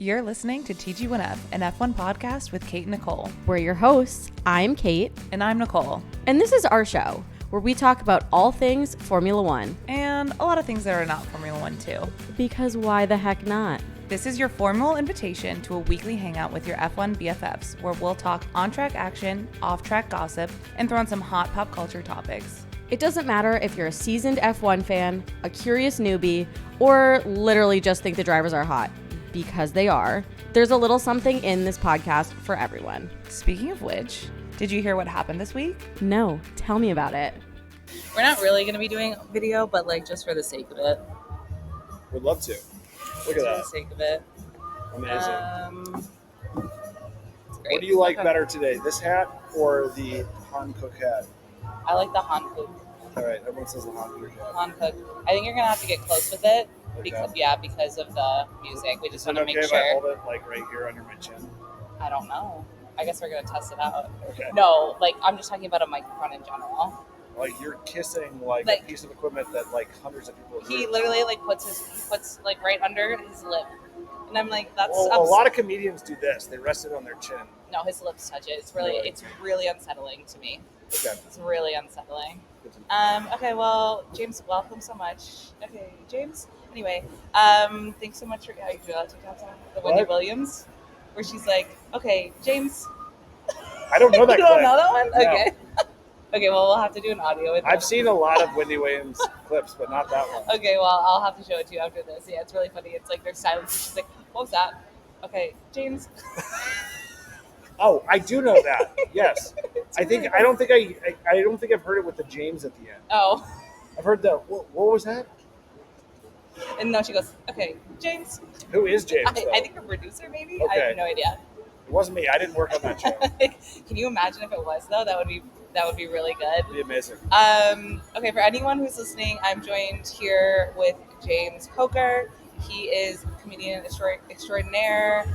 You're listening to TG1F, an F1 podcast with Kate and Nicole. We're your hosts. I'm Kate. And I'm Nicole. And this is our show, where we talk about all things Formula One. And a lot of things that are not Formula One, too. Because why the heck not? This is your formal invitation to a weekly hangout with your F1 BFFs, where we'll talk on-track action, off-track gossip, and throw in some hot pop culture topics. It doesn't matter if you're a seasoned F1 fan, a curious newbie, or literally just think the drivers are hot. Because they are. There's a little something in this podcast for everyone. Speaking of which, did you hear what happened this week? No, tell me about it. We're not really going to be doing video, but like just for the sake of it. Would love to. Look at that. For the sake of it. Amazing. It's great. What do you like better today, this hat or the Han Cook hat? I like the Han Cook. All right, everyone says the Han Cook hat. Han Cook. I think you're going to have to get close with it. Okay. Because of the music. We just Is it want to okay make if I sure. hold it like right here under my chin? I don't know. I guess we're going to test it out. Okay. No, like I'm just talking about a microphone in general. Like you're kissing like Like- a piece of equipment that like hundreds of people He use. literally like puts like right under his lip. And I'm like, that's Well, a lot of comedians do this. They rest it on their chin. no, his lips touch it. It's Really? really unsettling to me. Okay. It's really unsettling. Good to know. Okay, well, James, welcome so much. Okay, James. Anyway, thanks so much for you do that TikTok song, the Wendy What? Williams, where she's like, okay, James. I don't know that You don't clip. know that one? No. Okay. Okay, well, we'll have to do an audio with I've seen a lot of Wendy Williams clips, but not that one. Okay, well, I'll have to show it to you after this. Yeah, it's really funny. It's like there's silence. And she's like, what was that? Okay, James. Oh, I do know that. Yes. I don't think I've heard it with the James at the end. Oh, I've heard the what was that? and no, she goes, okay, James. Who is James? I though? think her producer, maybe? I Okay. have no idea. It wasn't me. I didn't work on that show. Can you imagine if it was, though? That would be really good. It'd be amazing. Okay, for anyone who's listening, I'm joined here with James Coker. He is comedian extraordinaire,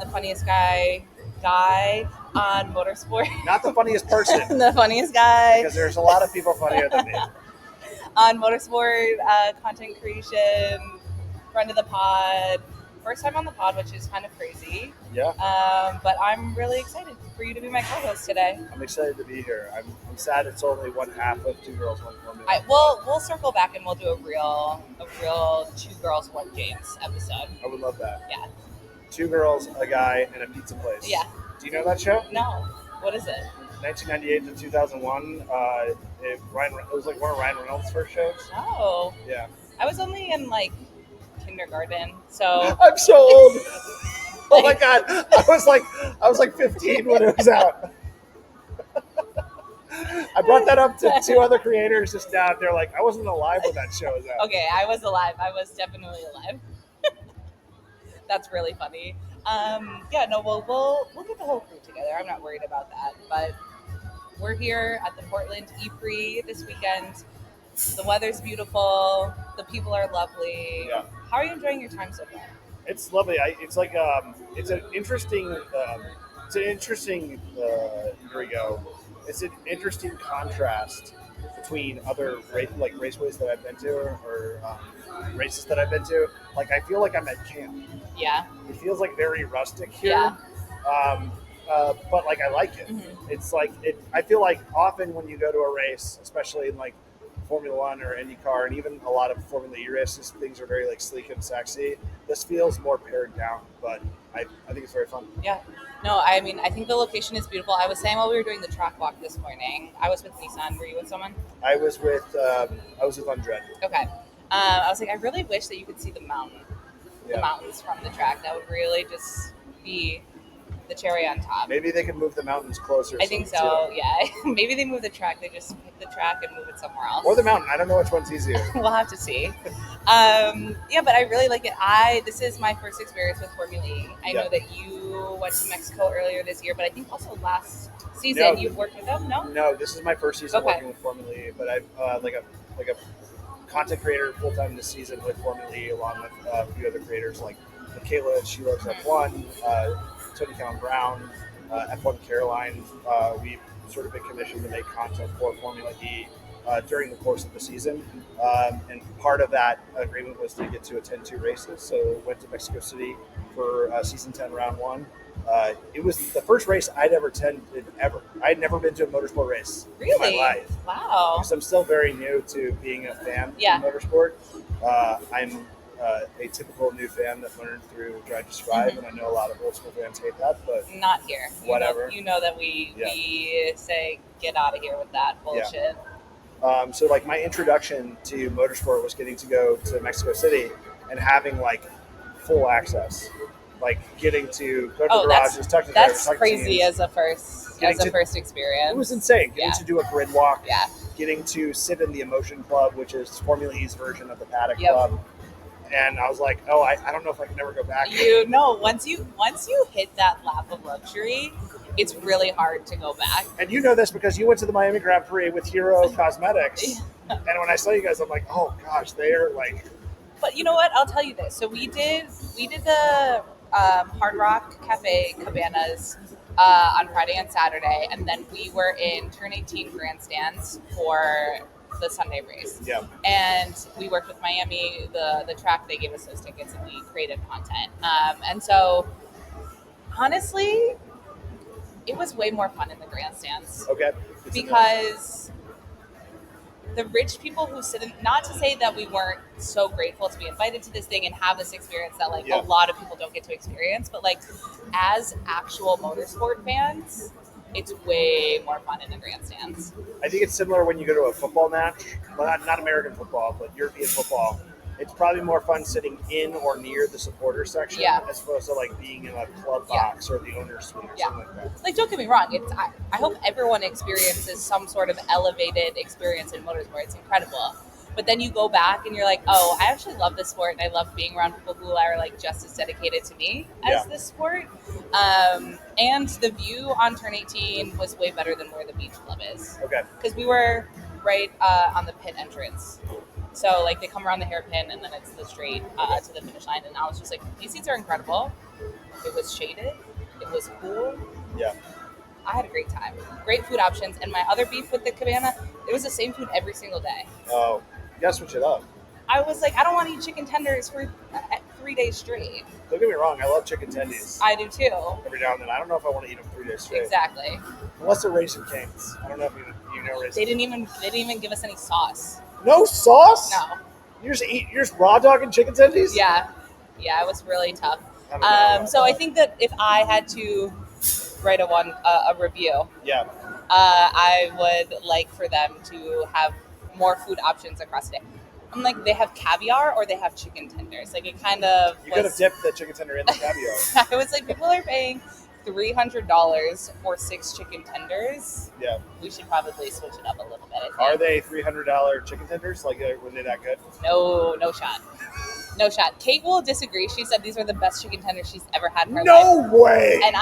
the funniest guy on motorsport. Not the funniest person, The funniest guy because there's a lot of people funnier than me. on motorsport, content creation, friend of the pod. First time on the pod, which is kind of crazy. Yeah, But I'm really excited for you to be my co-host today. I'm excited to be here. I'm sad it's only one half of Two Girls, One Formula. We'll circle back and we'll do a real Two Girls, One James episode. I would love that. Yeah. Two girls, a guy, and a pizza place. Yeah. Do you know that show? No. What is it? 1998 to 2001. It was like one of Ryan Reynolds' first shows. No. Yeah. I was only in like kindergarten, so I'm so old. Oh my god, I was like 15 when it was out. I brought that up to two other creators just now. They're like, I wasn't alive when that show was out. okay, I was alive. I was definitely alive. That's really funny. We'll get the whole crew together. I'm not worried about that. But we're here at the Portland E Prix this weekend. The weather's beautiful. The people are lovely. Yeah. How are you enjoying your time so far? It's lovely. It's an interesting. Here we go. It's an interesting contrast between other raceways that I've been to or races that I've been to. Like I feel like I'm at camp. Yeah. It feels like very rustic here. Yeah. But like I like it. Mhm. It's like I feel like often when you go to a race, especially in like Formula One or IndyCar, and even a lot of Formula E races, things are very like sleek and sexy. This feels more pared down, but I think it's very fun. Yeah. No, I mean, I think the location is beautiful. I was saying while we were doing the track walk this morning, I was with Nissan. Were you with someone? I was with Undred. Okay. I was like, I really wish that you could see the Yeah. mountains from the track. That would really just be the cherry on top. Maybe they could move the mountains closer. I think so, yeah. Maybe they move the track. They just pick the track and move it somewhere else. Or the mountain. I don't know which one's easier. We'll have to see. But I really like it. This is my first experience with Formula E. I know that you went to Mexico earlier this year, but I think also last season No. you've worked with them, no? No, this is my first season Okay. working with Formula E, but I've like a content creator full time this season with Formula E, along with a few other creators like Michaela. She loves F1. Tony Callan Brown, F1 Caroline. We've sort of been commissioned to make content for Formula E during the course of the season. And part of that agreement was to get to attend 2 races. So went to Mexico City for season 10, round 1. It was the first race I'd ever attended ever. I'd never been to a motorsport race in my life. Wow. Because I'm still very new to being a fan of motorsport. I'm a typical new fan that learned through Drive to Strive, and I know a lot of old school fans hate that, but not here. Whatever. You know that we say get out of here with that bullshit. So like my introduction to motorsport was getting to go to Mexico City and having like full access, like getting to go to the garages, talk to that's drivers, crazy teams. as a first experience. It was insane. Getting to do a grid walk. Yeah. Getting to sit in the Emotion Club, which is Formula E's version of the Paddock Club. And I was like, oh, I don't know if I can ever go back. Once you hit that lap of luxury, it's really hard to go back. And you know this because you went to the Miami Grand Prix with Hero Cosmetics. And when I saw you guys, I'm like, oh gosh, they're like. But you know what? I'll tell you this. So we did the Hard Rock Cafe Cabanas on Friday and Saturday, and then we were in Turn 18 grandstands for the Sunday race. Yeah. And we worked with Miami, the track. They gave us those tickets, and we created content. And so, honestly, it was way more fun in the grandstands. Okay. Because the rich people who sit in, not to say that we weren't so grateful to be invited to this thing and have this experience that a lot of people don't get to experience, but like as actual motorsport fans, it's way more fun in the grandstands. I think it's similar when you go to a football match, well, not American football, but European football. It's probably more fun sitting in or near the supporter section as opposed to like being in a club box or the owner's suite or something like that. Like, don't get me wrong. I hope everyone experiences some sort of elevated experience in motorsport. It's incredible. But then you go back and you're like, oh, I actually love this sport, and I love being around people who are like just as dedicated to me as this sport. And the view on Turn 18 was way better than where the beach club is. Okay. Because we were right on the pit entrance. So like they come around the hairpin and then it's the straight to the finish line. And I was just like, these seats are incredible. It was shaded. It was cool. Yeah. I had a great time. Great food options. And my other beef with the cabana, it was the same food every single day. Oh, you gotta switch it up. I was like, I don't want to eat chicken tenders for 3 days straight. Don't get me wrong, I love chicken tendies. I do too. Every now and then. I don't know if I want to eat them 3 days straight. Exactly. Unless they're Raising Cane's. I don't know if you know Raising Cane's. They didn't even give us any sauce. No sauce? No. You're just raw dogging chicken tendies? Yeah. Yeah, it was really tough. So I think that if I had to write a review, I would like for them to have more food options across the day. I'm like, they have caviar or they have chicken tenders. Like, it kind of You could have dipped the chicken tender in the caviar. I was like, people are paying $300 for 6 chicken tenders. Yeah. We should probably switch it up a little bit. Are they $300 chicken tenders? Like, were they that good? No shot. No shot. Kate will disagree. She said these are the best chicken tenders she's ever had in her life. No way! And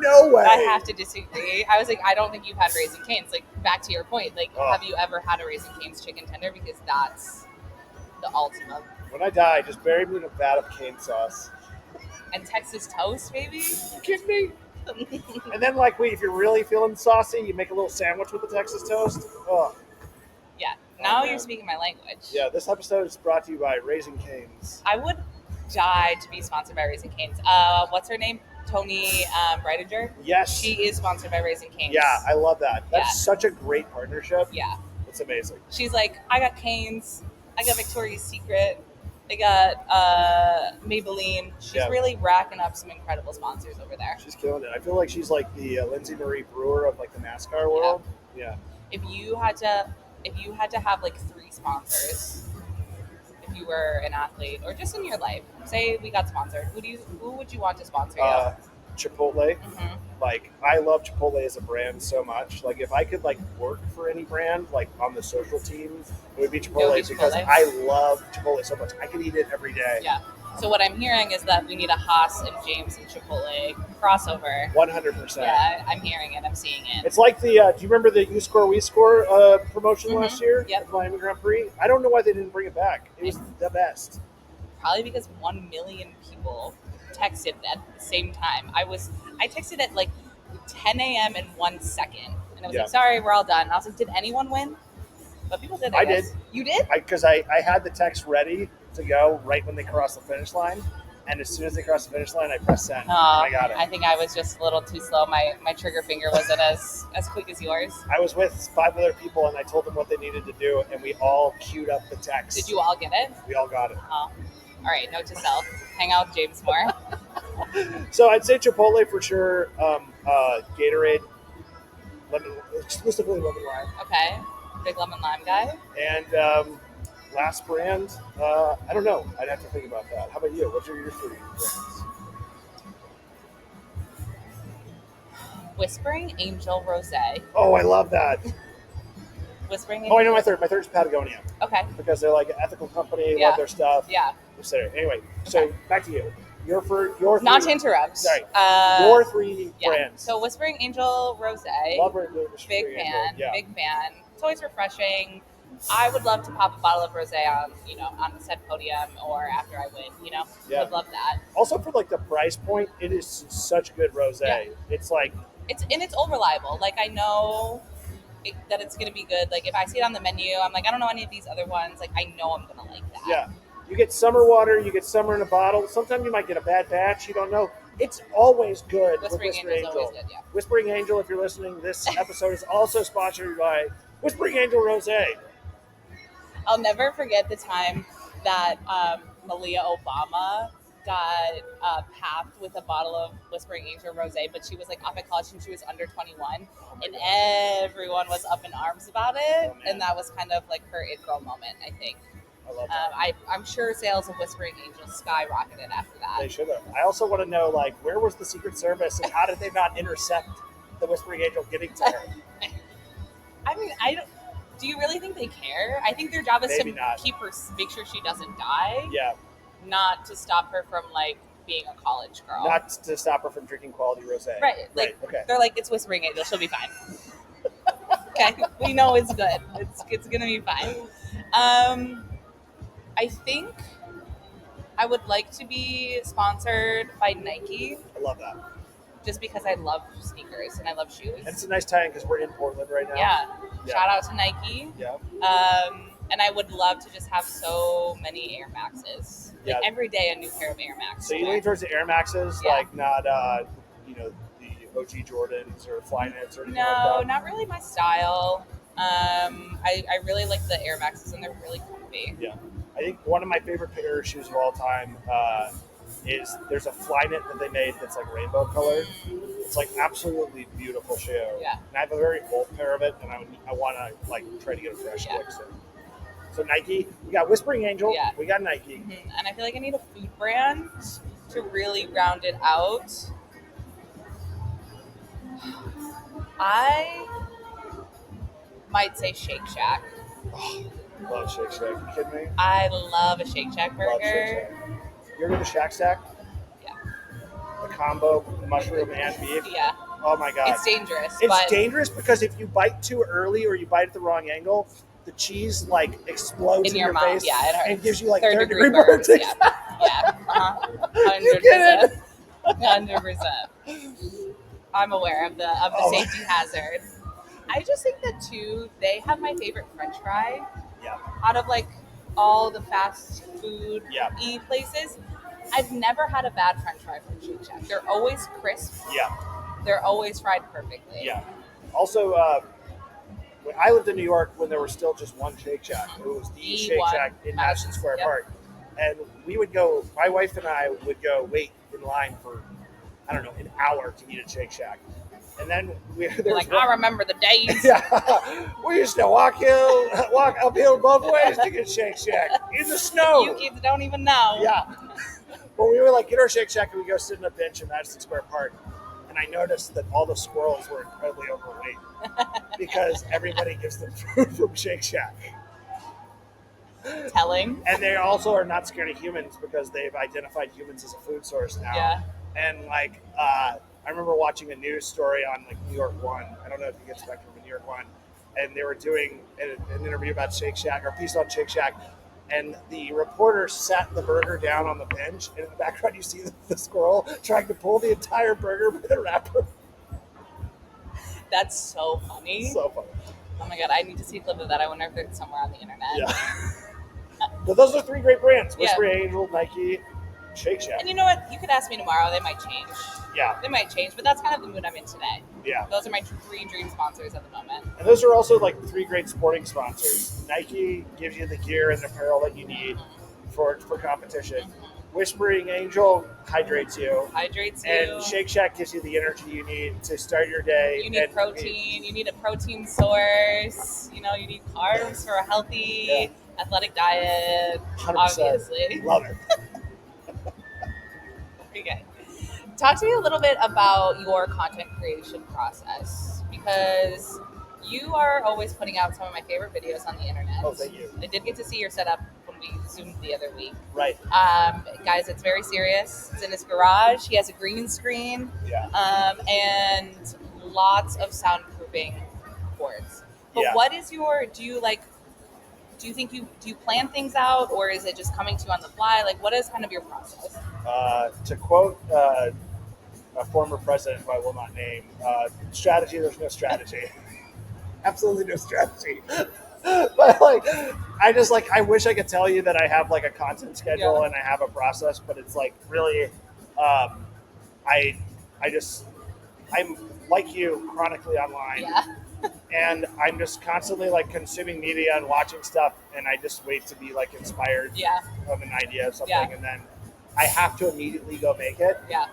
No way! I have to disagree. I was like, I don't think you've had Raising Cane's. Like, back to your point. Like, have you ever had a Raising Cane's chicken tender? Because that's the ultimate. When I die, just bury me in a vat of cane sauce. And Texas toast, baby? You kidding me? And then, like, if you're really feeling saucy, you make a little sandwich with the Texas toast. Oh. Yeah. Now you're speaking my language. Yeah, this episode is brought to you by Raising Cane's. I would die to be sponsored by Raising Cane's. What's her name? Tony Breidinger? Yes. She is sponsored by Raising Cane's. Yeah, I love that. That's such a great partnership. Yeah. It's amazing. She's like, I got Cane's. I got Victoria's Secret. I got Maybelline. She's really racking up some incredible sponsors over there. She's killing it. I feel like she's like the Lindsay Marie Brewer of like the NASCAR world. Yeah. If you had to have like 3 sponsors, if you were an athlete or just in your life, say we got sponsored, who would you want to sponsor you? Chipotle. Mm-hmm. Like, I love Chipotle as a brand so much. Like, if I could like work for any brand, like on the social team, it would be Chipotle, because I love Chipotle so much. I could eat it every day. Yeah. So what I'm hearing is that we need a Haas and James and Chipotle crossover. 100%. Yeah, I'm hearing it. I'm seeing it. It's like the, do you remember the You Score, We Score promotion last year? Yep. At the Miami Grand Prix? I don't know why they didn't bring it back. It was the best. Probably because 1 million people texted at the same time. I texted at like 10 a.m. in 1 second. And I was like, sorry, we're all done. And I was like, did anyone win? But people did, I guess. Did. You did? Because I had the text ready to go right when they crossed the finish line. And as soon as they crossed the finish line, I pressed send. Oh, I got it. I think I was just a little too slow. My trigger finger wasn't as quick as yours. I was with 5 other people, and I told them what they needed to do, and we all queued up the text. Did you all get it? We all got it. Oh, all right. Note to self: hang out with James more. So I'd say Chipotle for sure. Gatorade, exclusively lemon lime. Okay, big lemon lime guy. And last brand, I don't know. I'd have to think about that. How about you? What are your 3 brands? Whispering Angel Rosé. Oh, I love that. Whispering Oh, Angel. I know my third. My third's Patagonia Okay. because they're like an ethical company, Yeah. love their stuff. Yeah. etc. Anyway, so back to you. Your 3. Not to interrupt. Sorry. Uh, Your 3 yeah. brands. So Whispering Angel Rosé. Love it. Big Angel. fan. Yeah. Big fan. It's always refreshing. I would love to pop a bottle of rosé on the said podium or after I win. Yeah. Would love that. Also, for like the price point, it is such good rosé. Yeah. It's like It's all reliable. Like I know that it's gonna be good. Like if I see it on the menu, I'm like I don't know any of these other ones. Like I know I'm gonna like that. yeah. You get summer water, you get summer in a bottle. Sometimes you might get a bad batch. You don't know. It's always good with Whispering Whispering Angel's Angel. always good. Yeah. Whispering Angel, if you're listening, this episode is also sponsored by Whispering Angel Rosé. I'll never forget the time that Malia Obama got papped with a bottle of Whispering Angel Rosé, but she was like up at college and she was under 21, and everyone was up in arms about it, Oh, man. and that was kind of like her it girl moment, I think. I love that. I'm sure sales of Whispering Angel skyrocketed after that. They should have. I also want to know, like, where was the Secret Service and how did they not intercept the Whispering Angel getting to her? I mean, do you really think they care? I think their job is Maybe to not. make sure she doesn't die, Yeah, not to stop her from like being a college girl. not to stop her from drinking quality rosé. Right. Like Okay. they're like, it's Whispering Angel, she'll be fine. Okay. We know it's good. It's gonna be fine. I think I would like to be sponsored by Nike I love that. just because I love sneakers and I love shoes. And it's a nice tie-in because we're in Portland right now. Yeah. Yeah. Shout out to Nike. Yeah. And I would love to just have so many Air Maxes. Like Yeah. every day a new pair of Air Max. So you lean towards the Air Maxes, Yeah. like not, the OG Jordans or Flyknits or anything No, like that? not really my style. I really like the Air Maxes and they're really comfy. Yeah. I think one of my favorite pair of shoes of all time is there's a Flyknit that they made that's like rainbow colored. It's like absolutely beautiful shoe. Yeah. And I have a very old pair of it, and I want to like try to get a fresh Yeah. look soon. So Nike, we got Whispering Angel, Yeah. we got Nike. Mhm. And I feel like I need a food brand to really round it out. I might say Shake Shack. Love Shake Shack. You kidding me? I love a Shake Shack Love Shake burger. Shack. You ever go to Shack Stack? Yeah. The combo mushroom and beef. Yeah. Oh my god. It's dangerous. It's but dangerous because if you bite too early or you bite at the wrong angle, the cheese like explodes in in your mouth, face yeah, it hurts. and gives you like Third third-degree degree burns. burns. Yeah. Yeah. Uh-huh. You get 100%. I'm aware of the Oh. safety hazard. I just think that too, they have my favorite French fry Yeah. out of like all the fast food Yeah. places. I've never had a bad French fry from Shake Shack. They're always crisp. Yeah. They're always fried perfectly. Yeah. Also, when I lived in New York when there was still just one Shake Shack. It was the Shake one. Shack in Madison Square Yep. Park. And we would go, my wife and I would go wait in line for, I don't know, an hour to eat at Shake Shack. And then there You're was like, I remember the days. yeah, we used to walk uphill both ways to get Shake Shack in the snow. You kids don't even know. Yeah. But we would like get our Shake Shack and we go sit in a bench in Madison Square Park. And I noticed that all the squirrels were incredibly overweight because everybody gives them food from Shake Shack. Telling. And they also are not scared of humans because they've identified humans as a food source now. Yeah. And like, I remember watching a news story on like New York One. I don't know if you get Spectrum in New York One. And they were doing an interview about Shake Shack or a piece on Shake Shack. And the reporter sat the burger down on the bench. And in the background, you see the squirrel trying to pull the entire burger by the wrapper. That's so funny. So funny. Oh my god, I need to see a clip of that. I wonder if it's somewhere on the internet. Yeah. But those are 3 great brands. Yeah. Whispering Angel, Nike, Shake Shack. And you know what? You could ask me tomorrow. They might change. Yeah. They might change, but that's kind of the mood I'm in today. Yeah. Those are my 3 dream sponsors at the moment. And those are also like 3 great sporting sponsors. Nike gives you the gear and apparel that you need for competition. Whispering Angel hydrates you. And Shake Shack gives you the energy you need to start your day. You need protein. You need a protein source. You know, you need carbs for a healthy, athletic diet. 100%. Obviously. Love it. Okay. Talk to me a little bit about your content creation process, because you are always putting out some of my favorite videos on the internet. Oh, thank you. I did get to see your setup when we Zoomed the other week. Right. Guys, it's very serious. It's in his garage. He has a green screen. Yeah. And lots of soundproofing boards. But what is your, do you plan things out, or is it just coming to you on the fly? Like, what is kind of your process? To quote a former president who I will not name, strategy, there's no strategy. Absolutely no strategy. But like, I wish I could tell you that I have like a content schedule and I have a process, but it's like really, I'm like you, chronically online. Yeah. And I'm just constantly like consuming media and watching stuff, and I just wait to be like inspired of an idea of something, and then I have to immediately go make it. Yeah.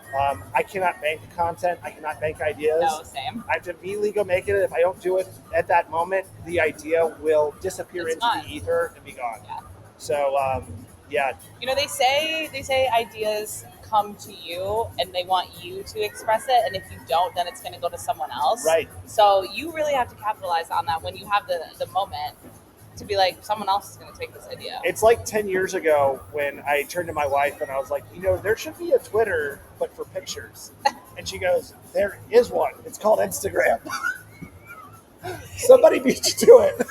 I cannot bank content. I cannot bank ideas. No, same. I have to immediately go make it. If I don't do it at that moment, the idea will disappear into the ether and be gone. Yeah. So, You know, they say ideas come to you and they want you to express it, and if you don't, then it's going to go to someone else. Right. So you really have to capitalize on that when you have the moment to be like, someone else is going to take this idea. It's like 10 years ago when I turned to my wife and I was like, there should be a Twitter, but for pictures. And she goes, there is one. It's called Instagram. Somebody beat you to it.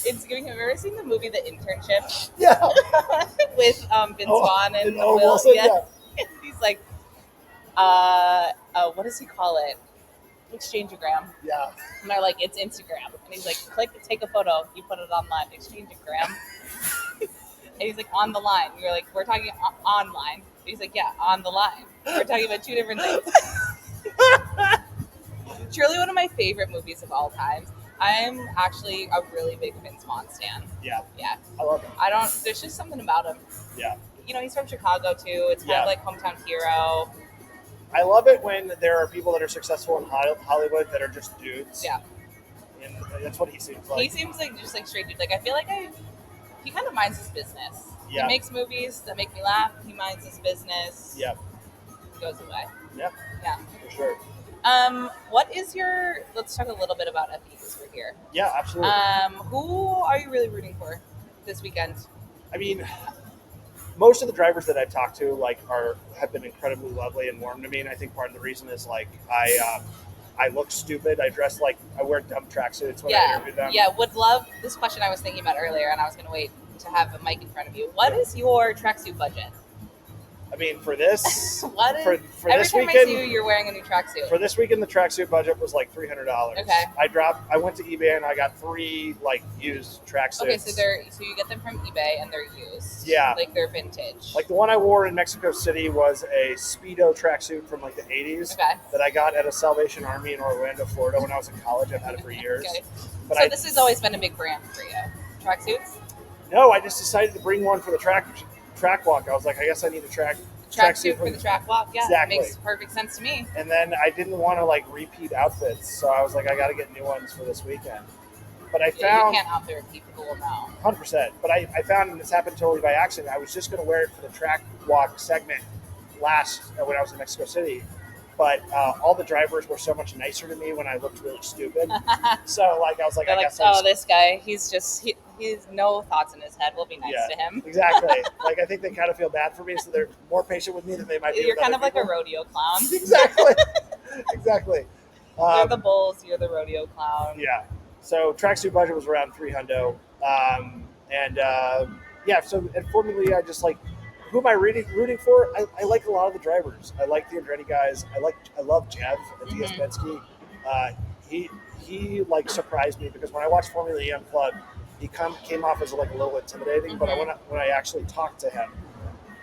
It's giving. Have you ever seen the movie The Internship? Yeah. With Vince Vaughn and Will Wilson, He's like, what does he call it? Exchangeogram. Yeah. And they're like, it's Instagram. And he's like, take a photo. You put it online. Exchangeogram. And he's like, on the line. You're like, we're talking online. And he's like, yeah, on the line. We're talking about 2 different things. Truly one of my favorite movies of all time. I'm actually a really big Vince Vaughn stan. Yeah. Yeah. I love him. There's just something about him. Yeah. You know, he's from Chicago too. It's kind of like hometown hero. I love it when there are people that are successful in Hollywood that are just dudes. Yeah. And that's what he seems like. He seems like just like straight dude. Like, I feel like he kind of minds his business. Yeah. He makes movies that make me laugh. He minds his business. Yeah. He goes away. Yeah. Yeah. For sure. What is let's talk a little bit about FE because we're here. Yeah, absolutely. Who are you really rooting for this weekend? I mean, most of the drivers that I've talked to have been incredibly lovely and warm to me, and I think part of the reason is I look stupid. I dress I wear dumb tracksuits when I interview them. Yeah, would love this question I was thinking about earlier, and I was going to wait to have a mic in front of you. What is your tracksuit budget? I mean, for this, for every this time weekend, I see you, you're wearing a new tracksuit. For this weekend, the tracksuit budget was like $300. Okay. I went to eBay and I got 3 used tracksuits. Okay, so you get them from eBay and they're used. Yeah. Like they're vintage. Like the one I wore in Mexico City was a Speedo tracksuit from the 80s. Okay. That I got at a Salvation Army in Orlando, Florida when I was in college. I've had it for years. Okay. But so this has always been a big brand for you, tracksuits? No, I just decided to bring one for the track walk. I was like, I guess I need a tracksuit for the track walk. Yeah, exactly. Makes perfect sense to me. And then I didn't want to repeat outfits, so I was like, I got to get new ones for this weekend. But I found you can't out there people now. 100%. But I found, and this happened totally by accident, I was just going to wear it for the track walk segment when I was in Mexico City. But all the drivers were so much nicer to me when I looked really stupid. So I was like, this guy, he's no thoughts in his head. We'll be nice to him. Exactly. I think they kind of feel bad for me, so they're more patient with me than they might be. You're with kind of other like people. a rodeo clown. Exactly. Exactly. They're the bulls. You're the rodeo clown. Yeah. So tracksuit budget was around $300. So at Formula E, I just who am I rooting for? I like a lot of the drivers. I like the Andretti guys. I love Jev at DS Penske. He surprised me because when I watched Formula E Unplugged, he came off as a little intimidating. But when I actually talked to him,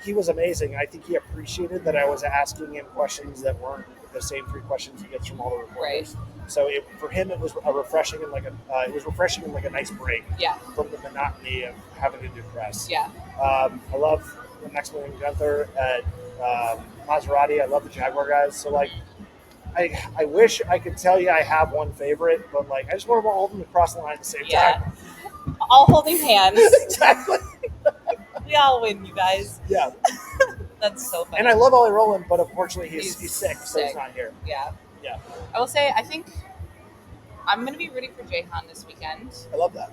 he was amazing. I think he appreciated that I was asking him questions that weren't the same 3 questions he gets from all the reporters. Right. So for him, it was a refreshing and it was refreshing and like a nice break Yeah. from the monotony of having to do press. Yeah. I love the Maximilian Gunther at Maserati. I love the Jaguar guys. So like, I wish I could tell you I have one favorite, but like I just want all of them to cross the line at the same time. All holding hands. Exactly. We all win, you guys. Yeah. That's so funny. And I love Ollie Rowland, but unfortunately he's sick, so he's sick. not here. Yeah. Yeah. I will say, I think I'm going to be rooting for Jahan this weekend. I love that.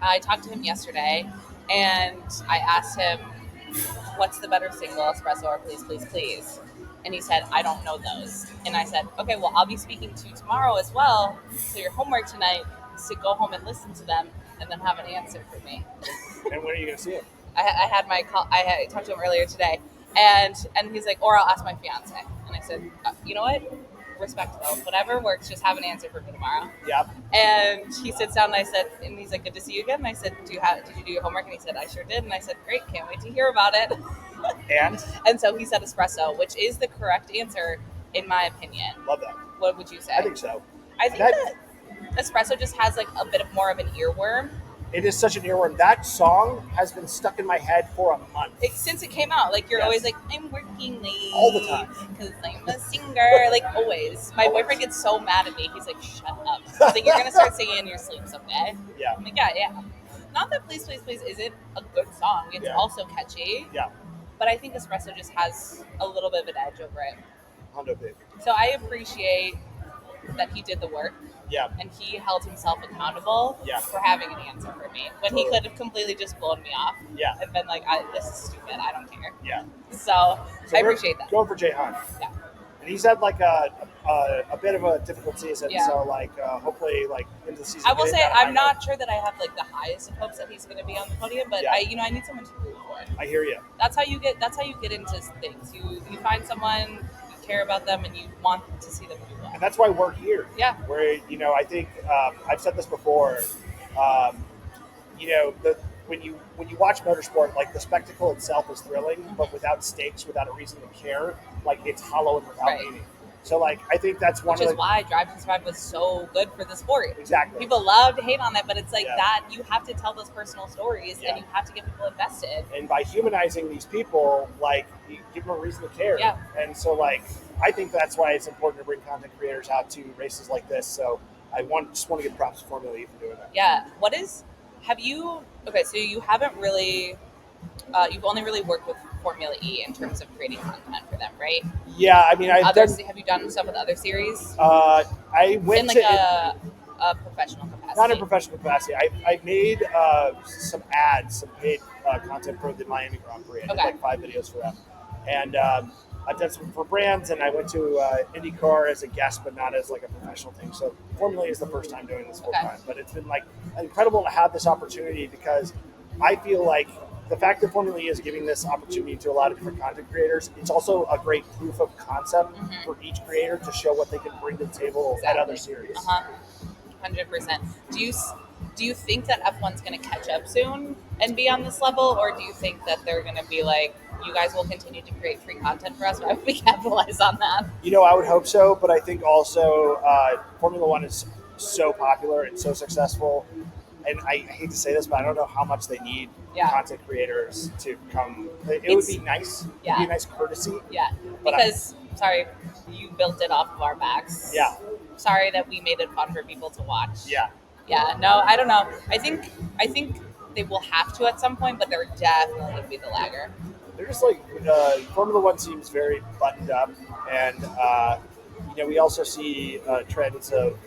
I talked to him yesterday, and I asked him, what's the better single, espresso or please, please, please? And he said, I don't know those. And I said, okay, well, I'll be speaking to you tomorrow as well. So your homework tonight is to go home and listen to them and then have an answer for me. And when are you going to see him? I had my call. I talked to him earlier today, and he's like, or I'll ask my fiance. And I said, you know what? Respect though. Whatever works, just have an answer for me tomorrow. Yeah. And he sits down and I said, and he's like, good to see you again. And I said, did you do your homework? And he said, I sure did. And I said, great, can't wait to hear about it. And so he said espresso, which is the correct answer in my opinion. Love that. What would you say? I think so. I think that espresso just has like a bit of more of an earworm. It is such an earworm. That song has been stuck in my head for a month. Since it came out, like you're always like, I'm working late all the time because I'm a singer. Like always, my boyfriend gets so mad at me. He's like, "Shut up!" He's like, "You're gonna start singing in your sleep someday." Yeah. I'm like, yeah. Not that "Please, Please, Please" isn't a good song. It's also catchy. Yeah. But I think espresso just has a little bit of an edge over it. Hondo baby. So I appreciate that he did the work. Yeah. And he held himself accountable for having an answer for me when he could have completely just blown me off. Yeah. And been like, this is stupid. I don't care. Yeah. So I appreciate that. Going for Jahan. Yeah. And he's had like a bit of a difficult season. So like hopefully like into the season. I will say I'm not sure that I have like the highest of hopes that he's going to be on the podium, but I need someone to root for. I hear you. That's how you get into things. You find someone, care about them, and you want to see them do well. And that's why we're here. Yeah. Where, I think I've said this before, when you watch motorsport, like the spectacle itself is thrilling, but without stakes, without a reason to care, like it's hollow and without meaning. So like I think that's one Which is why Drive to Survive was so good for the sport. Exactly. People love to hate on that, but it's like that you have to tell those personal stories and you have to get people invested. And by humanizing these people, like you give them a reason to care. Yeah. And so like I think that's why it's important to bring content creators out to races like this. So I just want to give props to Formula E for doing that. Yeah. So you haven't really you've only really worked with Formula E in terms of creating content for them, right? Yeah, I mean, have you done stuff with other series? I went in like a professional capacity. Not in professional capacity. I made some ads, some paid content for the Miami Grand Prix. I did like 5 videos for them, and I've done some for brands. And I went to IndyCar as a guest, but not as like a professional thing. So Formula E is the first time doing this full time, but it's been like incredible to have this opportunity because I feel like the fact that Formula E is giving this opportunity to a lot of different content creators, it's also a great proof of concept for each creator to show what they can bring to the table at other series. 100%. Do you think that F1's going to catch up soon and be on this level, or do you think that they're going to be like, you guys will continue to create free content for us? Why would we capitalize on that? I would hope so, but I think also Formula One is so popular and so successful. And I hate to say this, but I don't know how much they need content creators to come. It would be nice. Yeah. It would be a nice courtesy. Yeah. Because, sorry, you built it off of our backs. Yeah. Sorry that we made it fun for people to watch. Yeah. Yeah. No, I don't know. I think they will have to at some point, but they're definitely going to be the lagger. They're just like, Formula One seems very buttoned up. And, we also see trends of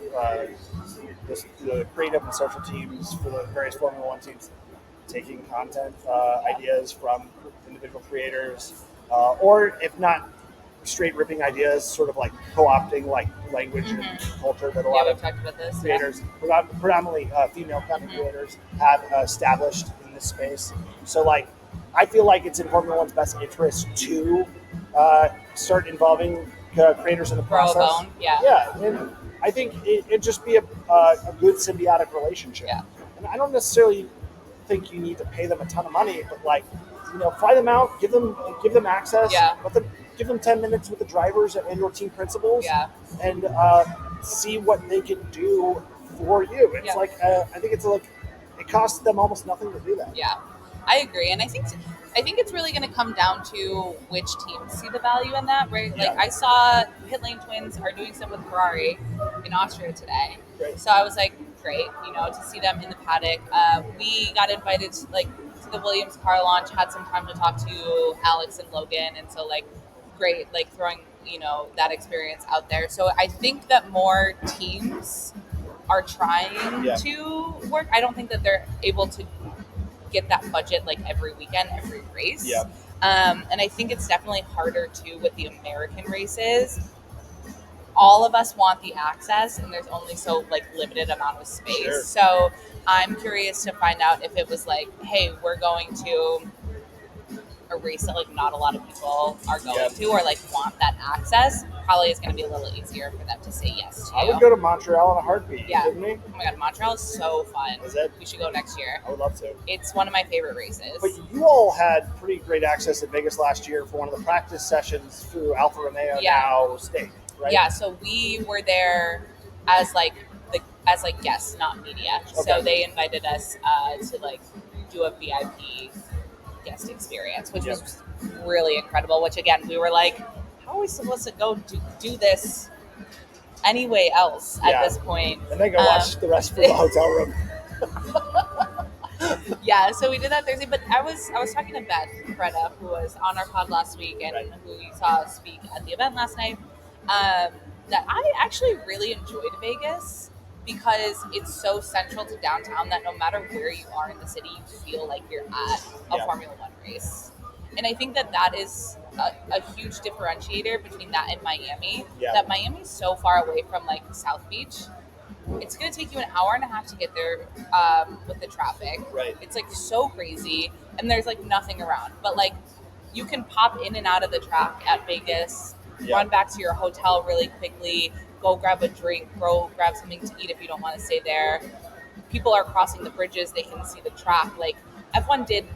the creative and social teams for the various Formula One teams taking content ideas from individual creators, or if not straight ripping ideas, sort of like co-opting like language and culture that a lot of creators, predominantly female content creators, have established in this space. So like, I feel like it's in Formula One's best interest to start involving creators in the process. Yeah, and I think it'd just be a good symbiotic relationship. Yeah. And I don't necessarily think you need to pay them a ton of money, but like fly them out, give them access, Yeah. give them 10 minutes with the drivers and your team principals, Yeah. and see what they can do for you. It's I think it's like it costs them almost nothing to do that. Yeah, I agree, and I think it's really going to come down to which teams see the value in that, right? Like I saw Pit Lane Twins are doing stuff with Ferrari in Austria today, Right. so I was like, great, to see them in the paddock. We got invited to the Williams car launch, had some time to talk to Alex and Logan, and so great, throwing that experience out there. So I think that more teams are trying to work. I don't think that they're able to get that budget every weekend, every race. Yeah. And I think it's definitely harder too with the American races. All of us want the access, and there's only so limited amount of space. Sure. So I'm curious to find out if it was hey, we're going to a race that not a lot of people are going to or want that access. Probably is going to be a little easier for them to say yes to. I would go to Montreal in a heartbeat. Yeah. Didn't we? Oh my god, Montreal is so fun. Is it? We should go next year. I would love to. It's one of my favorite races. But you all had pretty great access at Vegas last year for one of the practice sessions through Alfa Romeo now State, right? Yeah, so we were there as guests, not media. Okay. So they invited us to do a VIP guest experience, which was really incredible. Which again, we were how are we supposed to go do this anyway else at this point? And then go watch the rest from the hotel room. Yeah, so we did that Thursday, but I was talking to Beth Freda, who was on our pod last week and who we saw speak at the event last night, that I actually really enjoyed Vegas because it's so central to downtown that no matter where you are in the city, you feel like you're at a Formula One race. And I think that is a huge differentiator between that and Miami. Yeah. That Miami's so far away from South Beach. It's going to take you an hour and a half to get there with the traffic. Right. It's so crazy, and there's nothing around. But you can pop in and out of the track at Vegas, run back to your hotel really quickly, go grab a drink, go grab something to eat if you don't want to stay there. People are crossing the bridges; they can see the track. F1 did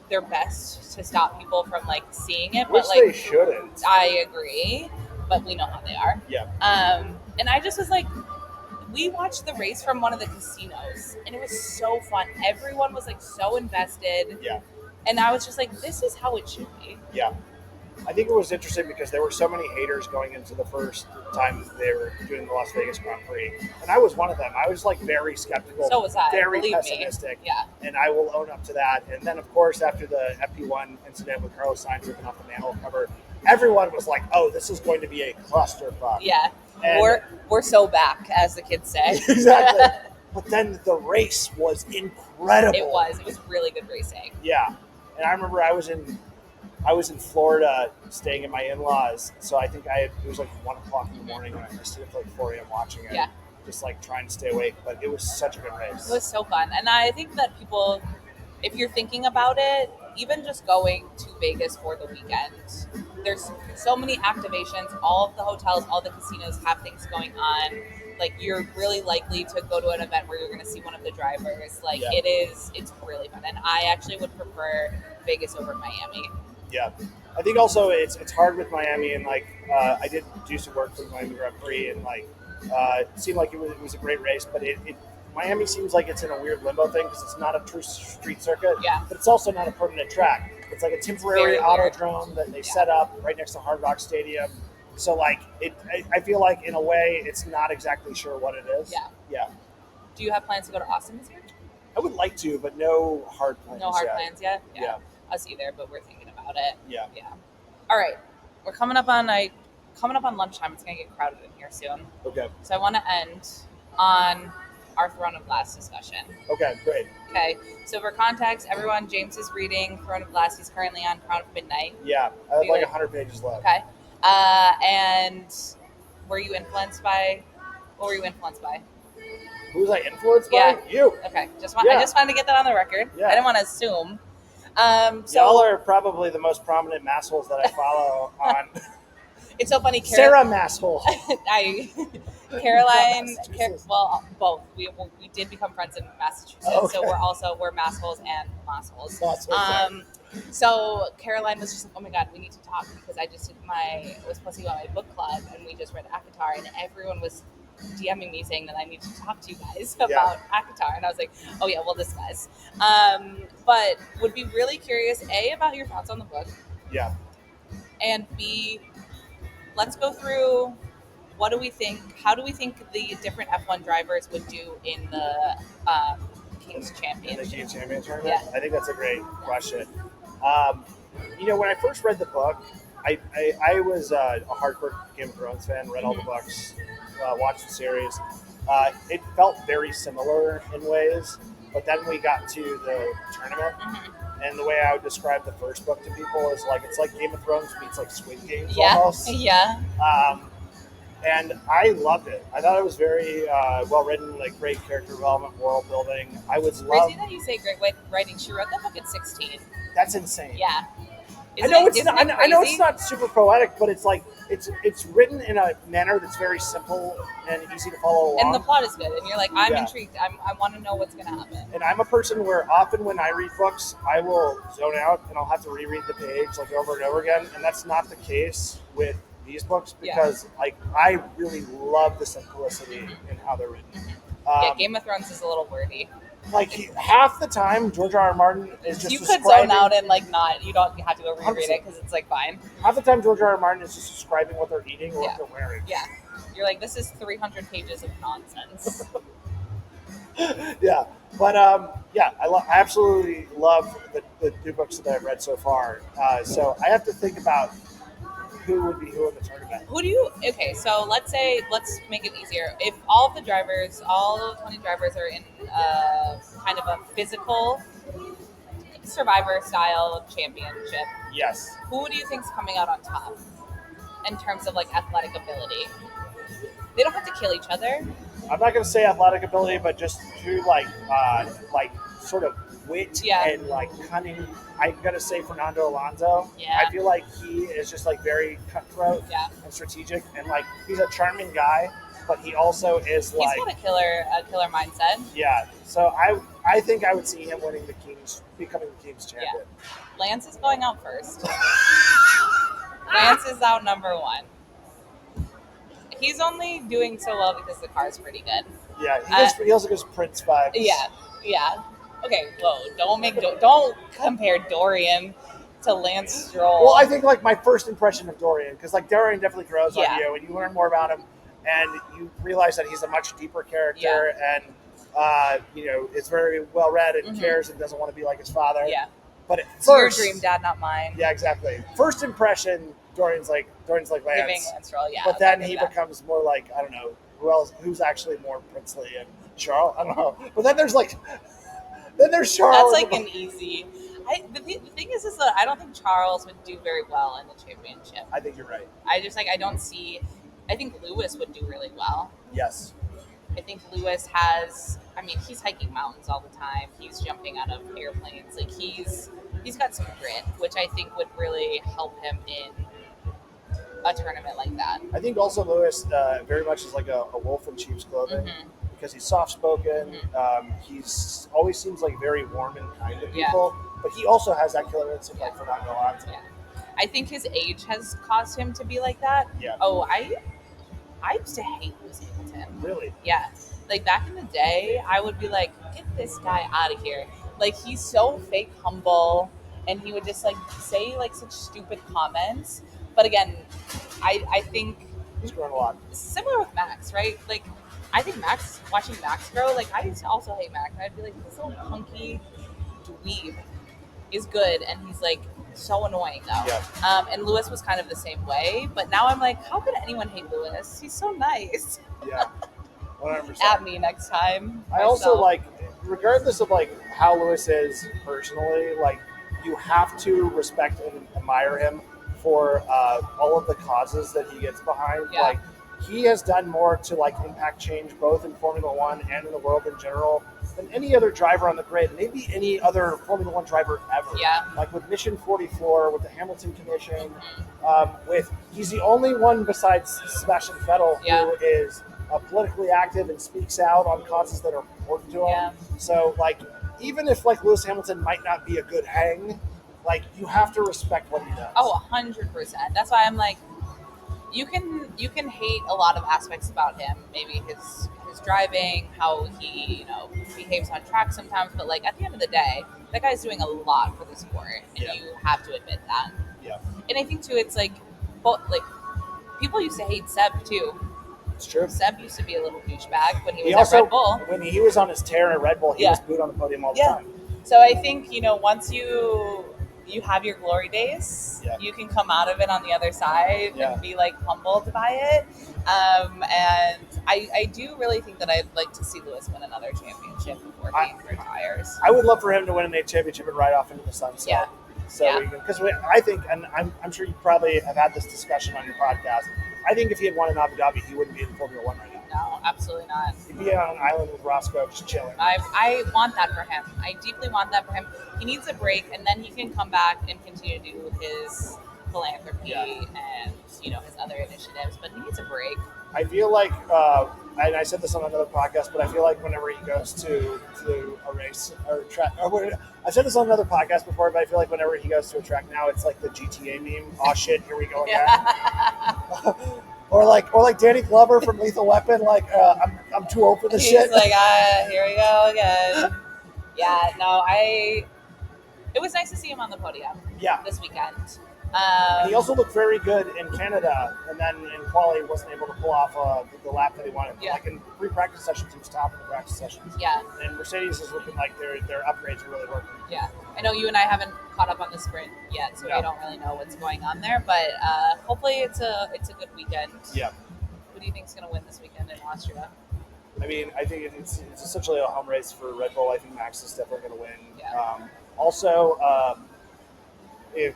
their best to stop people from seeing it, Which but they shouldn't. I agree, but we know how they are. Yeah. And I just was we watched the race from one of the casinos, and it was so fun. Everyone was so invested. Yeah. And I was just this is how it should be. Yeah. I think it was interesting because there were so many haters going into the first time they were doing the Las Vegas Grand Prix. And I was one of them. I was very skeptical. So was I. Very Believe pessimistic. Me. Yeah. And I will own up to that. And then, of course, after the FP1 incident with Carlos Sainz ripping off the manhole cover, everyone was like, oh, this is going to be a clusterfuck. Yeah. And we're so back, as the kids say. Exactly. But then the race was incredible. It was really good racing. Yeah. And I remember I was in Florida staying at my in-laws, so I think it was 1 o'clock in the morning when I stayed up till 4 a.m. watching it. Yeah. Just trying to stay awake, but it was such a good race. It was so fun. And I think that people, if you're thinking about it, even just going to Vegas for the weekend, there's so many activations. All of the hotels, all the casinos have things going on. You're really likely to go to an event where you're going to see one of the drivers. It's really fun. And I actually would prefer Vegas over Miami. Yeah. I think also it's hard with Miami, and I did do some work for the Miami Grand Prix, and it seemed like it was a great race, but Miami seems like it's in a weird limbo thing because it's not a true street circuit, but it's also not a permanent track. It's a temporary autodrome that they set up right next to Hard Rock Stadium. So I feel like in a way it's not exactly sure what it is. Yeah. Yeah. Do you have plans to go to Austin this year? I would like to, but no hard plans. No hard yet. plans yet? Yeah. Us either, but we're thinking about it. Yeah. Yeah. All right. We're coming up on lunchtime. It's gonna get crowded in here soon. Okay. So I want to end on our Throne of Glass discussion. Okay, great. Okay. So for context, everyone, James is reading Throne of Glass. He's currently on Crown of Midnight. Yeah, I have 100 pages left. Okay. And were you influenced by? What were you influenced by? Who was I influenced by? Yeah. You. Okay. I just wanted to get that on the record. Yeah. I didn't want to assume. So y'all are probably the most prominent massholes that I follow on. It's so funny, Sarah Masshole. Caroline. Massachusetts. Well, both. We did become friends in Massachusetts, Okay. so we're massholes and massholes. So Caroline was just like, oh my God, we need to talk because I just was supposed to go on my book club and we just read ACOTAR and everyone was DMing me saying that I need to talk to you guys about ACOTAR. And I was like, oh yeah, we'll discuss. But would be really curious, A, about your thoughts on the book. Yeah. And B, let's go through what do we think, how do we think the different F1 drivers would do in the King's Championship? In the King's Championship tournament? Yeah. I think that's a great question. When I first read the book, I was a hardcore Game of Thrones fan, read all the books, watched the series. It felt very similar in ways, but then we got to the tournament, and the way I would describe the first book to people is like it's like Game of Thrones meets like Squid Games almost. Yeah. And I loved it. I thought it was very well written, like great character development, world building. I was crazy that you say great writing. She wrote that book at 16. That's insane. Yeah. I know it's not super poetic, but it's like it's written in a manner that's very simple and easy to follow along. And the plot is good, and you're like, I'm intrigued. I want to know what's going to happen. And I'm a person where often when I read books, I will zone out and I'll have to reread the page like over and over again, and that's not the case with these books because like I really love the simplicity in how they're written. Game of Thrones is a little wordy. Like half the time, George R. R. Martin is just you could zone out and like not. You don't have to go reread it because it's like fine. Half the time, George R. R. Martin is just describing what they're eating or what they're wearing. Yeah, you're like, this is 300 pages of nonsense. Yeah, but I absolutely love the two books that I've read so far. So I have to think about who would be who in the tournament. Okay, so let's make it easier. If all of the drivers, all 20 drivers are in kind of a physical Survivor style championship. Yes. Who do you think's coming out on top in terms of like athletic ability? They don't have to kill each other. I'm not going to say athletic ability, but just through like sort of wit and like cunning. I'm going to say Fernando Alonso. Yeah. I feel like he is just like very cutthroat and strategic, and like he's a charming guy, but he also is like he's got a killer mindset. Yeah. So I think I would see him becoming the King's champion. Yeah. Lance is going out first. Lance is out number one. He's only doing so well because the car is pretty good. Yeah, he also goes Prince vibes. Yeah. Okay, whoa! Don't compare Dorian to Lance Stroll. Well, I think like my first impression of Dorian, because like Dorian definitely grows on you, and you learn more about him, and you realize that he's a much deeper character, and it's very well read and cares and doesn't want to be like his father. Yeah. But it's your dream, dad, not mine. Yeah, exactly. First impression, Dorian's like Lance. Giving Lance Roll, But then he becomes more like, I don't know, who's actually more princely, and Charles? I don't know. But then there's Charles. That's like an easy. The thing is that I don't think Charles would do very well in the championship. I think you're right. I think Lewis would do really well. Yes. I think Lewis he's hiking mountains all the time. He's jumping out of airplanes. Like he's got some grit, which I think would really help him in a tournament like that. I think also Lewis very much is like a wolf in sheep's clothing because he's soft-spoken. He's always seems like very warm and kind to people, but he also has that killer instinct like Fernando Alonso. Yeah. I think his age has caused him to be like that. Yeah. Oh, I used to hate Lewis Hamilton. Really? Yeah. Like back in the day, I would be like, get this guy out of here. Like he's so fake humble, and he would just like say like such stupid comments. But again, I think he's grown a lot. Similar with Max, right? Like I think watching Max grow, like I used to also hate Max. I'd be like, this little punky dweeb is good, and he's like so annoying though. Yeah. And Lewis was kind of the same way, but now I'm like, how could anyone hate Lewis? He's so nice. Yeah. 100%. At me next time. I also like, regardless of like how Lewis is personally, like you have to respect and admire him for all of the causes that he gets behind. Yeah. Like he has done more to like impact change both in Formula One and in the world in general than any other driver on the grid, maybe any other Formula One driver ever. Yeah. Like with Mission 44, with the Hamilton Commission, he's the only one besides Sebastian Vettel who is politically active and speaks out on causes that are important to him. Yeah. So like, even if like Lewis Hamilton might not be a good hang, Like, you have to respect what he does. Oh, 100%. That's why I'm like, you can hate a lot of aspects about him. Maybe his driving, how he behaves on track sometimes. But like at the end of the day, that guy's doing a lot for the sport, and Yeah. you have to admit that. Yeah, And I think too, it's like, both like people used to hate Seb too. it's true. Seb used to be a little douchebag when he was He at also, Red Bull. when he was on his tear at Red Bull, he Yeah. was booed on the podium all the Yeah. time. So I think once you have your glory days, Yeah. you can come out of it on the other side Yeah. and be like humbled by it. And I do really think that I'd like to see Lewis win another championship before he retires. I would love for him to win a championship and ride off into the sunset. Yeah. So Yeah. because I think, and I'm sure you probably have had this discussion on your podcast. I think if he had won in Abu Dhabi, he wouldn't be in Formula One right now. No, absolutely not. He'd be on an island with Roscoe just chilling. I want that for him. I deeply want that for him. He needs a break, and then he can come back and continue to do his philanthropy and his other initiatives. But he needs a break. I feel like, and I said this on another podcast, but I feel like whenever he goes to a race or track, I said this on another podcast before, but I feel like whenever he goes to a track now, it's like the GTA meme. Oh shit, here we go again. Or like Danny Glover from Lethal Weapon. Like I'm too old for this He's shit. like, here we go again. Yeah, no, it was nice to see him on the podium. Yeah. This weekend. And he also looked very good in Canada, and then in quali wasn't able to pull off the lap that he wanted. Yeah. Like in pre-practice sessions, he was top in the practice sessions. Yeah. And Mercedes is looking like their upgrades are really working. Yeah, I know you and I haven't caught up on the sprint yet, so Yeah. we don't really know what's going on there. But hopefully, it's a good weekend. Yeah. Who do you think's going to win this weekend in Austria? I mean, I think it's essentially a home race for Red Bull. I think Max is definitely going to win. Yeah. Also,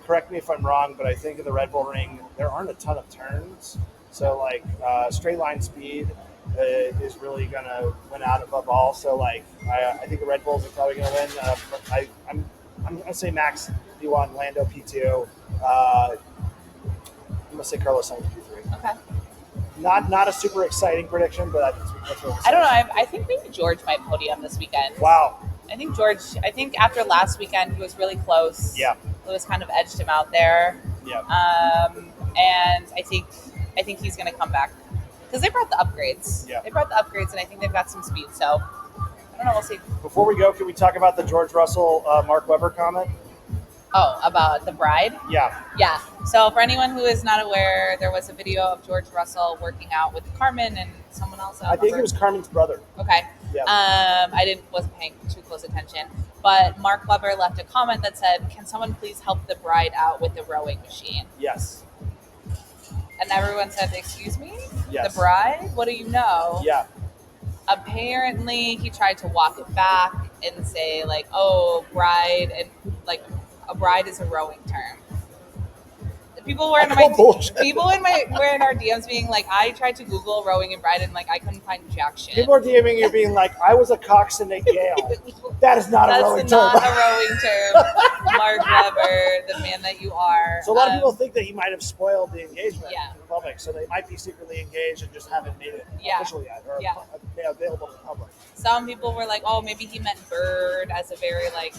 correct me if I'm wrong, but I think in the Red Bull ring there aren't a ton of turns, so like straight line speed is really going to win out above all. So like I think the Red Bulls are probably going to win. But I'm going to say Max P1, Lando P2. I'm going to say Carlos Sainz P3. Okay. Not a super exciting prediction, but that's what I don't know. I think maybe George might podium this weekend. Wow. I think after last weekend he was really close. Yeah. Lewis kind of edged him out there. Yeah. And I think he's going to come back because they brought the upgrades. Yeah. They brought the upgrades, and I think they've got some speed. So I don't know. We'll see. Before we go, can we talk about the George Russell, Mark Webber comment? Oh, about the bride? Yeah. Yeah. So for anyone who is not aware, there was a video of George Russell working out with Carmen and someone else. I think it was Carmen's brother. Okay. Yeah. I wasn't paying too close attention, but Mark Webber left a comment that said, "Can someone please help the bride out with the rowing machine?" Yes. And everyone said, "Excuse me? Yes. The bride? What do you know?" Yeah. Apparently, he tried to walk it back and say like, "Oh, bride," and like a bride is a rowing term. People were in I call bullshit. were in our DMs being like, I tried to Google rowing and bride and like I couldn't find jack shit. People are DMing you being like, I was a coxswain at Yale. That is not a rowing That's not term. a rowing term. Mark Webber, the man that you are. So a lot of people think that he might have spoiled the engagement Yeah. to the public. So they might be secretly engaged and just haven't made it Yeah. official yet or Yeah. available to the public. Some people were like, oh, maybe he meant bird as a very like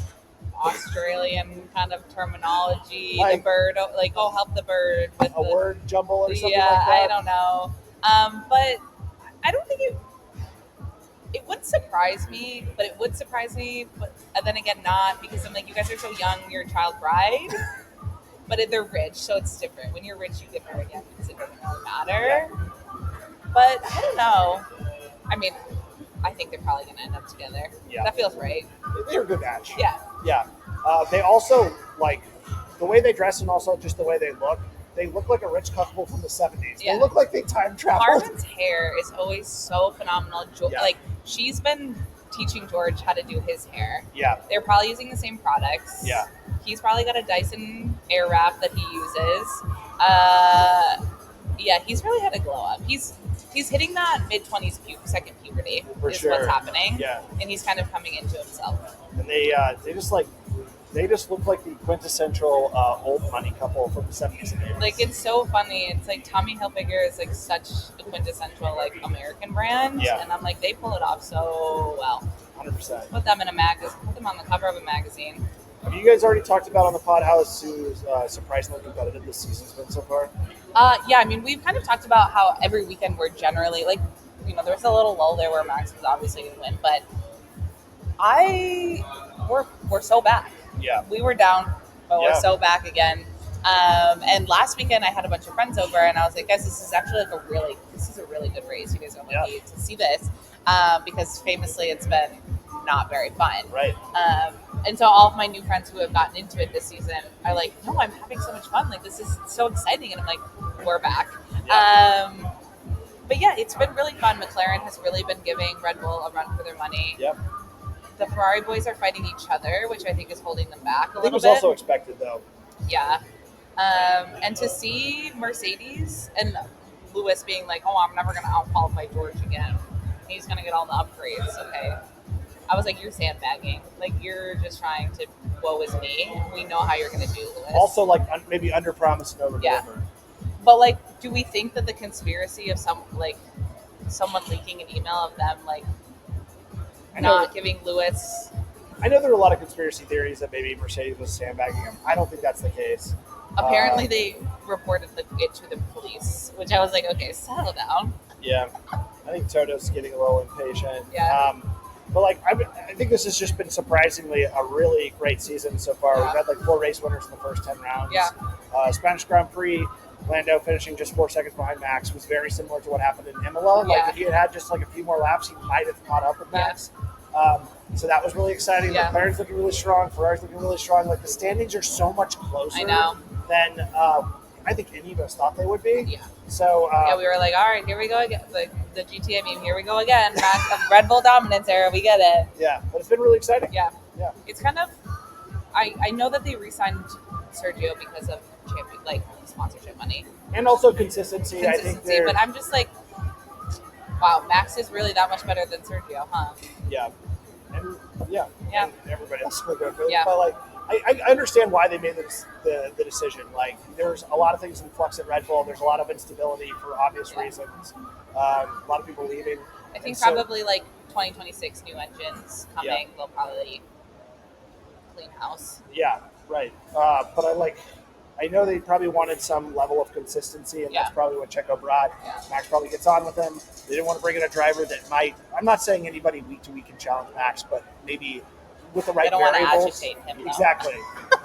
Australian kind of terminology. Like- the bird, like, oh, help the bird with A the word jumble or something yeah, like that. I don't know. But I don't think it would surprise me, but it would surprise me, but then again not, because I'm like, you guys are so young, you're a child bride. But they're rich, so it's different. When you're rich, you get married young because it doesn't really matter. But I don't know. I mean, I think they're probably going to end up together. Yeah. That feels right. They're a good match. Yeah. Yeah. They also, like, the way they dress and also just the way they look like a rich couple from the 70s. Yeah. They look like they time traveled. Carmen's hair is always so phenomenal. Yeah. Like, she's been teaching George how to do his hair. Yeah. They're probably using the same products. Yeah. He's probably got a Dyson Airwrap that he uses. Yeah, he's really had a glow up. He's hitting that mid-20s second puberty For is sure. what's happening. Yeah. And he's kind of coming into himself. And they just look like the quintessential old money couple from the 70s and 80s. Like, it's so funny. It's like Tommy Hilfiger is like such a quintessential like American brand. Yeah. And I'm like, they pull it off so well. 100%. Put them in a magazine. Put them on the cover of a magazine. Have you guys already talked about on the pod how surprisingly competitive this season's been so far? Yeah, I mean, we've kind of talked about how every weekend we're generally like, there was a little lull there where Max was obviously going to win, but we're so back. Yeah. We were down, but Yeah. we're so back again. And last weekend I had a bunch of friends over, and I was like, guys, this is actually like a really good race. You guys are lucky to see this, because famously it's been not very fun. Right. And so all of my new friends who have gotten into it this season are like, no, I'm having so much fun. Like, this is so exciting. And I'm like, we're back. Yeah. But yeah, it's been really fun. McLaren has really been giving Red Bull a run for their money. Yep. The Ferrari boys are fighting each other, which I think is holding them back a I think it little was bit. also expected, though. Yeah. And to see Mercedes and Lewis being like, oh, I'm never going to out-qualify George again. He's going to get all the upgrades. Okay. I was like, you're sandbagging. Like, you're just trying to, woe is me. We know how you're going to do, Lewis. Also, like, maybe under-promise and over-deliver. Yeah. But, like, do we think that the conspiracy of someone leaking an email of them, like, not giving Lewis... I know there are a lot of conspiracy theories that maybe Mercedes was sandbagging him. I don't think that's the case. Apparently, they reported it to the police, which I was like, okay, settle down. Yeah. I think Toto's getting a little impatient. Yeah. But, like, I think this has just been surprisingly a really great season so far. Yeah. We've had, like, 4 race winners in the first 10 rounds. Yeah. Spanish Grand Prix, Lando finishing just 4 seconds behind Max was very similar to what happened in Imola. Yeah. Like, if he had just, like, a few more laps, he might have caught up with Max. So that was really exciting. Yeah. McLaren's looking really strong. Ferrari's looking really strong. Like, the standings are so much closer I know. than I think any of us thought they would be. Yeah. So We were like, all right, here we go again. The GTA meme, here we go again. Red Bull dominance era, we get it. yeah, but it's been really exciting. Yeah. Yeah. It's kind of, I know that they re-signed Sergio because of sponsorship money. And also consistency. I think they're, but I'm just like, wow, Max is really that much better than Sergio, huh? yeah. And yeah. Yeah. And everybody else will go for it. Yeah. But like I understand why they made the decision. Like, there's a lot of things in flux at Red Bull. There's a lot of instability for obvious reasons. A lot of people leaving. I think And probably 2026 new engines coming. They'll probably clean house. Yeah, right. But I know they probably wanted some level of consistency, and that's probably what Checo brought. Yeah. Max probably gets on with him. They didn't want to bring in a driver that might. I'm not saying anybody week to week can challenge Max, but maybe with the right They don't want to variables. agitate him, though. Exactly.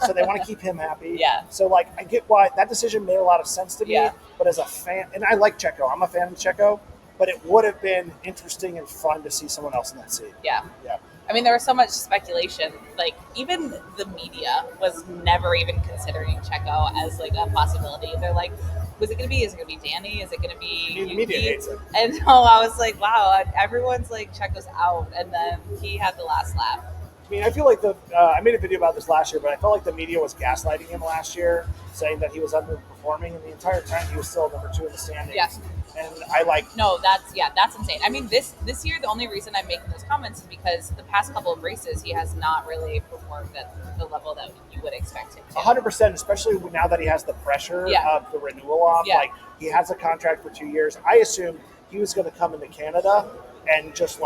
So they want to keep him happy. Yeah. So I get why that decision made a lot of sense to me. Yeah. But as a fan, and I like Checo. I'm a fan of Checo. But it would have been interesting and fun to see someone else in that seat. Yeah. Yeah. I mean, there was so much speculation. Like, even the media was never even considering Checo as a possibility. They're like, was it going to be? Is it going to be Danny? Is it going to be? The media hates it. And so I was like, wow, everyone's like, Checo's out, and then he had the last lap. I mean, I feel like I made a video about this last year, but I felt like the media was gaslighting him last year, saying that he was underperforming, and the entire time he was still number 2 in the standings. Yes. And I No, that's insane. I mean, this year, the only reason I'm making those comments is because the past couple of races, he has not really performed at the level that you would expect him to. 100%, especially now that he has the pressure of the renewal off. Yeah. Like, he has a contract for 2 years. I assumed he was going to come into Canada and just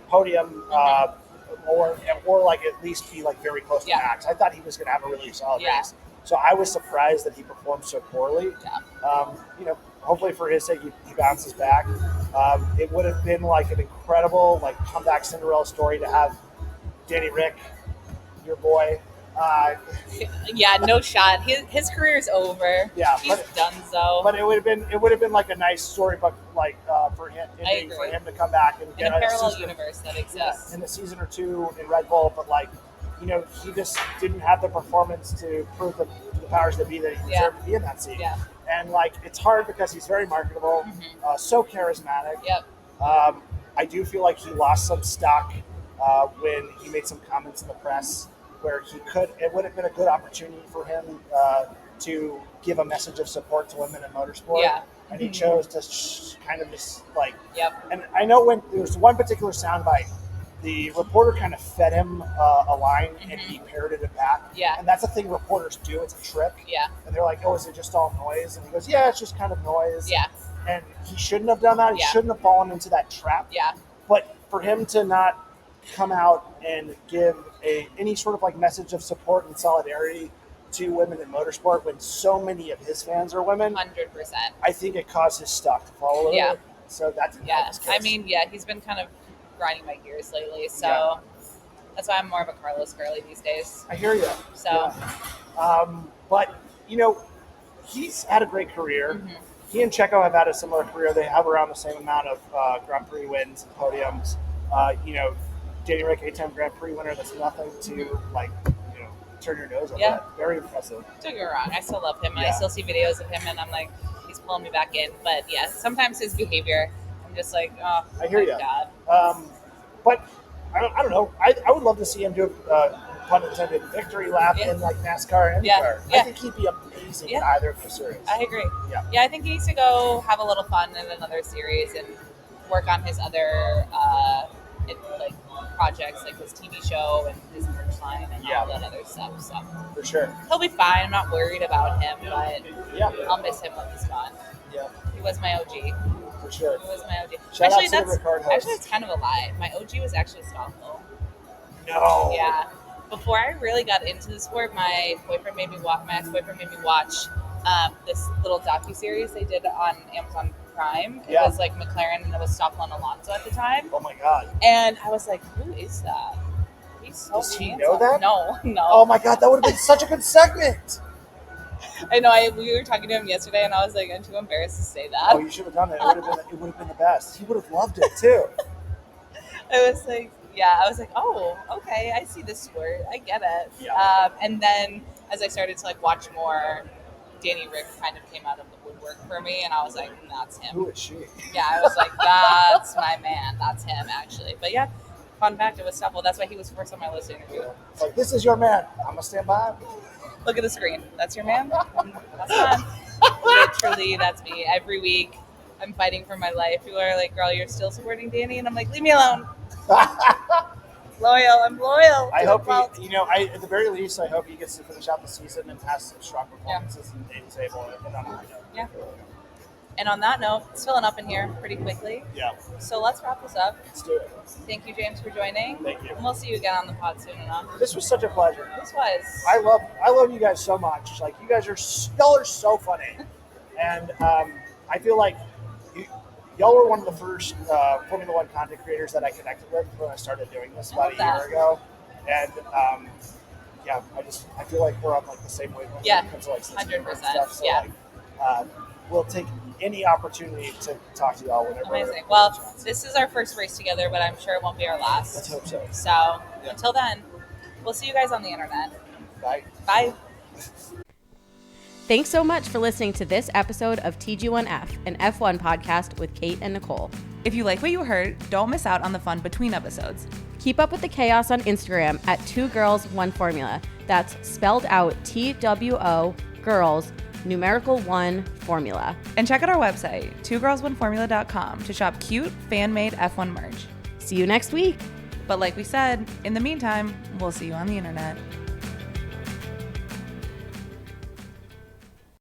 podium or at least be very close to Max. I thought he was going to have a really solid race. So I was surprised that he performed so poorly. Yeah. Hopefully for his sake, he bounces back. It would have been an incredible comeback Cinderella story to have Danny Rick, your boy. Yeah, no shot. His career is over. Yeah, he's done so. But it would have been a nice storybook for him to come back and in get a parallel season, universe that exists. in a season or two in Red Bull. But he just didn't have the performance to prove to the powers that be that he deserved to be in that seat. Yeah. And it's hard because he's very marketable, so charismatic. Yep. I do feel like he lost some stock when he made some comments in the press where it would have been a good opportunity for him to give a message of support to women in motorsport. Yeah. And he chose to kind of just Yep. And I know when there was one particular soundbite, the reporter kind of fed him a line and he parroted it back. Yeah. And that's a thing reporters do. It's a trick. Yeah. And they're like, oh, is it just all noise? And he goes, yeah, it's just kind of noise. Yeah. And he shouldn't have done that. He Yeah. shouldn't have fallen into that trap. Yeah. But for him to not come out and give any sort of like message of support and solidarity to women in motorsport when so many of his fans are women. 100%. I think it caused his stock to fall a little Yeah. bit. So that's I mean, he's been kind of grinding my gears lately, so that's why I'm more of a Carlos girly these days. I hear you. So, but he's had a great career. Mm-hmm. He and Checo have had a similar career. They have around the same amount of Grand Prix wins and podiums. Danny Rick, 8-time Grand Prix winner. That's nothing to turn your nose over. That. Very impressive. Don't get me wrong. I still love him. Yeah. I still see videos of him, and I'm like, he's pulling me back in. But yeah, sometimes his behavior, I'm just like, oh, I hear you. God. But I don't know. I would love to see him do a pun intended victory lap in like NASCAR and IndyCar. I think he'd be amazing in either of those series. I agree. Yeah. I think he needs to go have a little fun in another series and work on his other projects, like his TV show and his merch line and all that other stuff. So for sure, he'll be fine. I'm not worried about him, but I'll miss him when he's gone. Yeah, he was my OG. For sure, he was my OG. Shout out to the Ricard host. Actually, it's kind of a lie. My OG was actually Stockholm. No. Yeah. Before I really got into the sport, my ex-boyfriend made me watch this little docuseries they did on Amazon Prime. It was like McLaren, and it was Stoffel and Alonso at the time. Oh my God. And I was like, who is that? He's so Does he handsome. know that? No. Oh my God, that would have been such a good segment. I know. We were talking to him yesterday, and I was like, I'm too embarrassed to say that. Oh, you should have done it. It would have been the best. He would have loved it too. I was like, oh, okay, I see this sport. I get it. Yeah. And then as I started to watch more, Danny Rick kind of came out of the woodwork for me, and I was like, that's him. Who is she? Yeah, I was like, that's my man. That's him, actually. But yeah, fun fact, it was Stoffel. That's why he was first on my list to interview. It's like, this is your man. I'm going to stand by him. Look at the screen. That's your man? That's fine. Literally, that's me. Every week, I'm fighting for my life. People are like, girl, you're still supporting Danny? And I'm like, leave me alone. Loyal. I'm loyal. I hope at the very least, I hope he gets to finish out the season and has some strong performances in the table and on a high note. Yeah. And on that note, it's filling up in here pretty quickly. Yeah. So let's wrap this up. Let's do it. Thank you, James, for joining. Thank you. And we'll see you again on the pod soon enough. This was such a pleasure. This was. I love you guys so much. Like, you guys are so funny, and I feel like y'all were one of the first Formula One content creators that I connected with when I started doing this about a year ago, and I feel like we're on the same wavelength. Yeah, when it comes to 100%. Stuff, so, yeah. We'll take any opportunity to talk to y'all whenever. Amazing. Well, this is our first race together, but I'm sure it won't be our last. Let's hope so. So until then, we'll see you guys on the internet. Bye. Bye. Thanks so much for listening to this episode of TG1F, an F1 podcast with Kate and Nicole. If you like what you heard, don't miss out on the fun between episodes. Keep up with the chaos on Instagram at 2 Girls 1 Formula. That's spelled out TWO Girls numerical 1 Formula. And check out our website, 2girls1formula.com, to shop cute fan-made F1 merch. See you next week. But like we said, in the meantime, we'll see you on the internet.